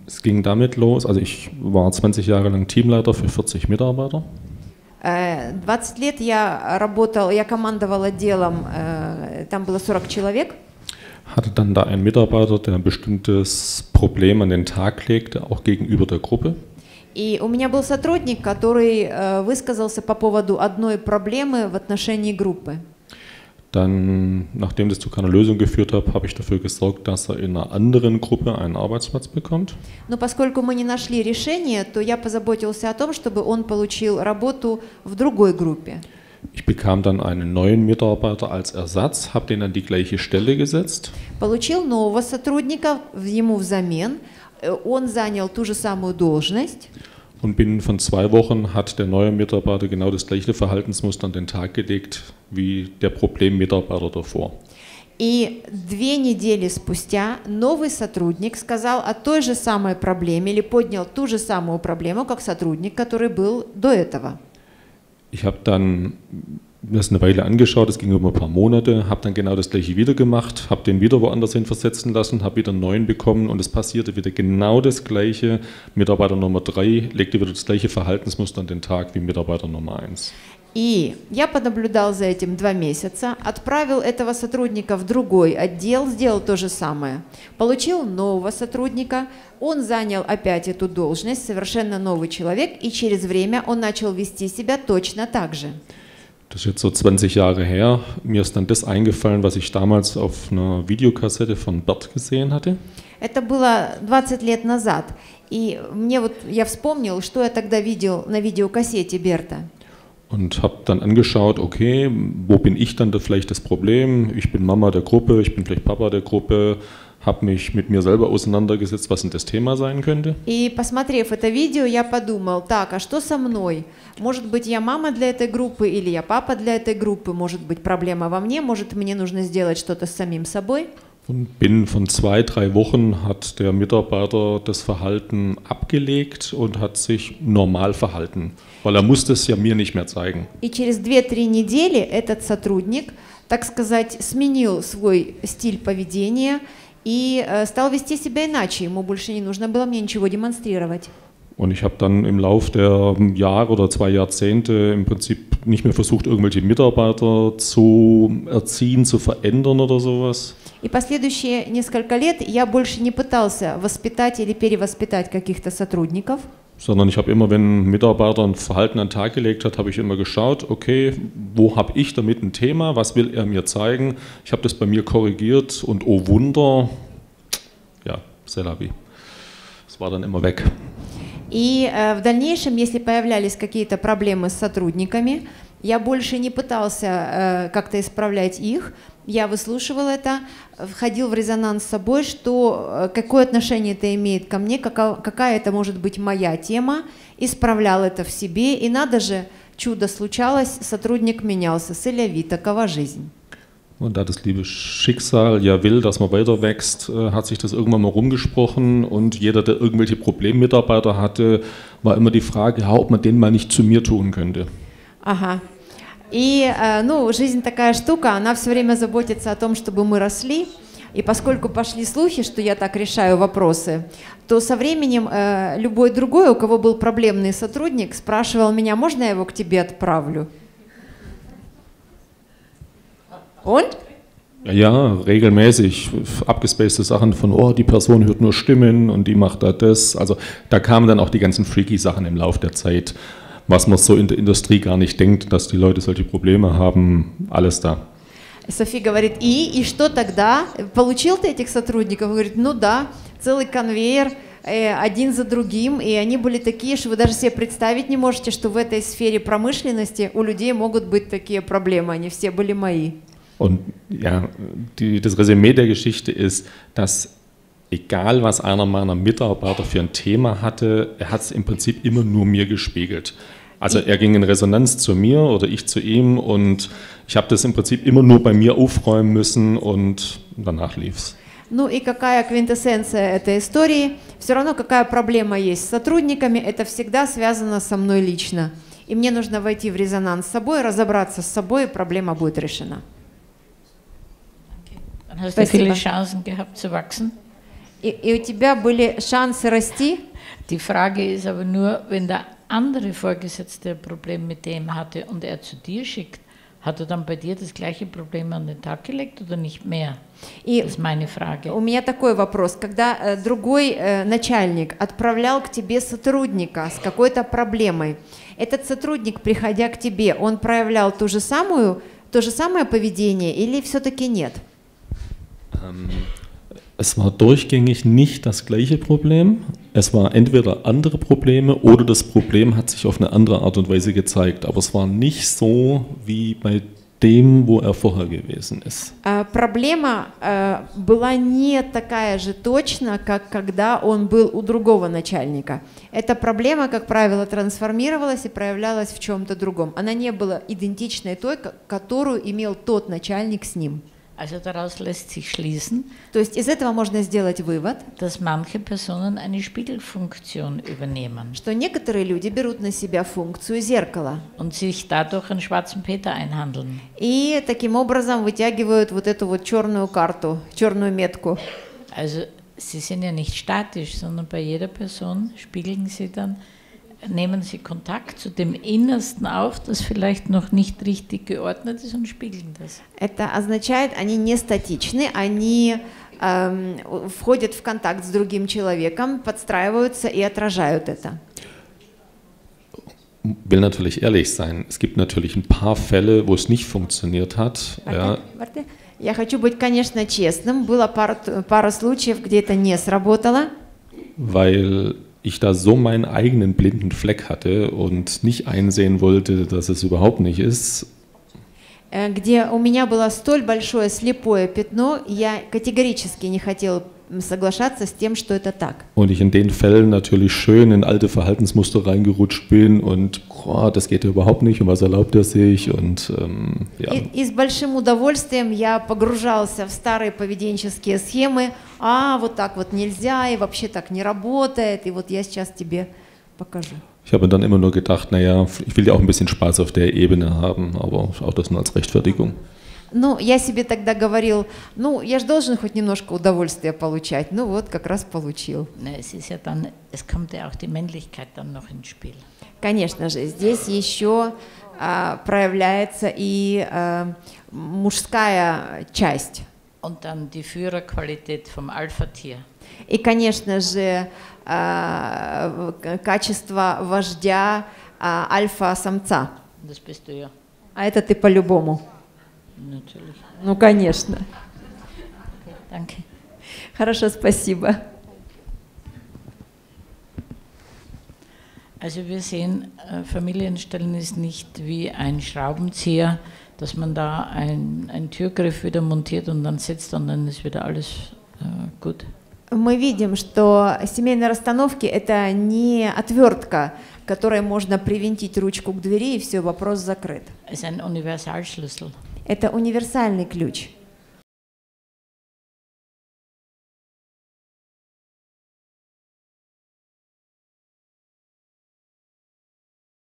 Es ging damit los, also ich war 20 Jahre lang Teamleiter für 40 Mitarbeiter. 20 лет я работал, я командовал отделом, там было 40 человек. Hatte dann da einen Mitarbeiter, der ein bestimmtes Problem an den Tag legte, auch gegenüber der Gruppe. И у меня был сотрудник, который высказался по поводу одной проблемы в отношении группы. Dann, nachdem das zu keiner Lösung geführt hat, habe ich dafür gesorgt, dass er in einer anderen Gruppe einen Arbeitsplatz bekommt. Но поскольку мы не нашли решения, то я позаботился о том, чтобы он получил работу в другой группе. Ich bekam dann einen neuen Mitarbeiter als Ersatz, habe den an die gleiche Stelle gesetzt. Получил нового сотрудника ему взамен. Он занял ту же самую должность. Und binnen von 2 Wochen hat der neue Mitarbeiter genau das gleiche Verhaltensmuster an den Tag gelegt wie der Problemmitarbeiter davor. И 2 недели спустя новый сотрудник сказал о той же самой проблеме или поднял ту же самую проблему, как сотрудник, который был до этого. Ich habe dann das eine Weile angeschaut, das ging über ein paar Monate, habe dann genau das gleiche wieder gemacht, habe den wieder woanders hin versetzen lassen, habe wieder einen neuen bekommen und es passierte wieder genau das gleiche. Mitarbeiter Nummer 3 legte wieder das gleiche Verhaltensmuster an den Tag wie Mitarbeiter Nummer 1. И я понаблюдал за этим 2 месяца, отправил этого сотрудника в другой отдел, сделал то же самое. Получил нового сотрудника, он занял опять эту должность, совершенно новый человек, и через время он начал вести себя точно так же. Das ist jetzt so 20 Jahre her. Mir ist dann das eingefallen, was ich damals auf einer Videokassette von Bert gesehen hatte. Это было 20 лет назад, и я вспомнил, что я тогда видел на видеокассете Берта. Und habe dann angeschaut, okay, wo bin ich dann da vielleicht das Problem? Ich bin Mama der Gruppe, ich bin vielleicht Papa der Gruppe, habe mich mit mir selber auseinandergesetzt, was denn das Thema sein könnte. И посмотрев это видео, я подумал, так, а что со мной? Может быть, я мама для этой группы или я папа для этой группы? Может быть, проблема во мне? Может, мне нужно сделать что-то с самим собой? Und binnen von 2, 3 Wochen hat der Mitarbeiter das Verhalten abgelegt und hat sich normal verhalten, weil er musste es ja mir nicht mehr zeigen. И через 2-3 недели этот сотрудник, так сказать, сменил свой стиль поведения и стал вести себя иначе. Ему больше не нужно было мне ничего демонстрировать. Und ich habe dann im Lauf der Jahre oder 2 Jahrzehnte im Prinzip nicht mehr versucht, irgendwelche Mitarbeiter zu erziehen, zu verändern oder sowas. И последующие несколько лет я больше не пытался воспитать или перевоспитать каких-то сотрудников. Sondern ich habe immer, wenn ein Mitarbeiter ein Verhalten an den Tag gelegt hat, habe ich immer geschaut, okay, wo habe ich damit ein Thema, was will er mir zeigen? Ich habe das bei mir korrigiert und oh Wunder, ja, c'est la vie. Es war dann immer weg. И в дальнейшем, если появлялись какие-то проблемы с сотрудниками, я больше не пытался как-то исправлять их, я выслушивал это, входил в резонанс с собой, что какое отношение это имеет ко мне, какая это может быть моя тема, исправлял это в себе, и надо же, чудо случалось, сотрудник менялся, c'est la vie, такова жизнь. Und da das liebe Schicksal ja will, dass man weiter wächst, hat sich das irgendwann mal rumgesprochen und jeder, der irgendwelche Problemmitarbeiter hatte, war immer die Frage, ja, ob man den mal nicht zu mir tun könnte. Ага. И, ну, жизнь такая штука, она все время заботится о том, чтобы мы росли. И поскольку пошли слухи, что я так решаю вопросы, то со временем любой другой, у кого был проблемный сотрудник, спрашивал меня, можно я его к тебе отправлю? Und? Ja, regelmäßig abgespacete Sachen von, oh, die Person hört nur Stimmen und die macht da das. Also da kamen dann auch die ganzen freaky Sachen im Laufe der Zeit, was man so in der Industrie gar nicht denkt, dass die Leute solche Probleme haben, alles da. Софи говорит, и что тогда? Получил ты этих сотрудников? Говорит, ну да, целый конвейер, один за другим, и они были такие, что вы даже себе представить не можете, что в этой сфере промышленности у людей могут быть такие проблемы, они все были мои. Und ja, das Resümee der Geschichte ist, dass egal was einer meiner Mitarbeiter für ein Thema hatte, er hat es im Prinzip immer nur mir gespiegelt. Also er ging in Resonanz zu mir oder ich zu ihm und ich habe das im Prinzip immer nur bei mir aufräumen müssen und danach lief's. Ну и какая квинтэссенция этой истории? Все равно какая проблема есть с сотрудниками, это всегда связано со мной лично. И мне нужно войти в резонанс с собой, разобраться с собой, и проблема будет решена. Dann hast du viele Chancen gehabt zu wachsen. И у тебя были шансы расти. Die Frage ist aber nur, wenn der andere Vorgesetzte ein Problem mit dem hatte und er zu dir schickt, hat er dann bei dir das gleiche Problem an den Tag gelegt oder nicht mehr? И Das ist meine Frage. у меня такой вопрос. Когда другой начальник отправлял к тебе сотрудника с какой-то проблемой, этот сотрудник, приходя к тебе, он проявлял то же самое поведение или все-таки нет? Es war durchgängig nicht das gleiche Problem. Es war entweder andere Probleme oder das Problem hat sich auf eine andere Art und Weise gezeigt. Aber es war nicht so wie bei dem, wo er vorher gewesen ist. Проблема была не такая же точно, как когда он был у другого начальника. Эта проблема, как правило, трансформировалась и проявлялась в чем-то другом. Она не была идентичной той, которую имел тот начальник с ним. Also daraus lässt sich schließen, То есть из этого можно сделать вывод, dass manche Personen eine Spiegelfunktion übernehmen что некоторые люди берут на себя функцию зеркала und sich dadurch einen schwarzen Peter einhandeln. и таким образом вытягивают вот эту вот черную карту, черную метку. Also sie sind ja nicht statisch, sondern bei jeder Person spiegeln sie dann, nehmen sie Kontakt zu dem Innersten auf, das vielleicht noch nicht richtig geordnet ist und spiegeln das. Это означает, они не статичны, они входят в контакт с другим человеком, подстраиваются и отражают это. Will natürlich ehrlich sein. Es gibt natürlich ein paar Fälle, wo es nicht funktioniert hat. Ja. Я хочу быть, конечно, честным. Было пара случаев, где это не сработало. Weil ich da so meinen eigenen blinden Fleck hatte und nicht einsehen wollte, dass es überhaupt nicht ist. Где у меня было столь большое слепое пятно, я категорически не хотела соглашаться с тем, что это так. Und ich in den Fällen natürlich schön in alte Verhaltensmuster reingerutscht bin und das geht ja überhaupt nicht und was erlaubt er sich und ja. И с большим удовольствием я погружался в старые поведенческие схемы. Вот так вот нельзя, и вообще так не работает, и вот я сейчас тебе покажу. Ich habe dann immer nur gedacht, naja, ich will ja auch ein bisschen Spaß auf der Ebene haben, aber auch das nur als Rechtfertigung. Ну, я себе тогда говорил, я же должен хоть немножко удовольствия получать. Ну вот, как раз получил. Es ist ja dann, es kommt ja auch die Männlichkeit dann noch ins Spiel. Конечно же, здесь еще проявляется и мужская часть. Und dann die Führerqualität vom Alpha-Tier. И, конечно же, качество вождя альфа-самца. Das bist du ja. А это ты по-любому. Natürlich. Ну, конечно. Okay, danke. Хорошо, спасибо. Also wir sehen, Familienstellen ist nicht wie ein Schraubenzieher, dass man da einen Türgriff wieder montiert und dann setzt und dann ist wieder alles gut. Мы видим, что семейные расстановки – это не отвертка, которой можно привинтить ручку к двери, и все, вопрос закрыт. Es ist ein Universalschlüssel. Это универсальный ключ.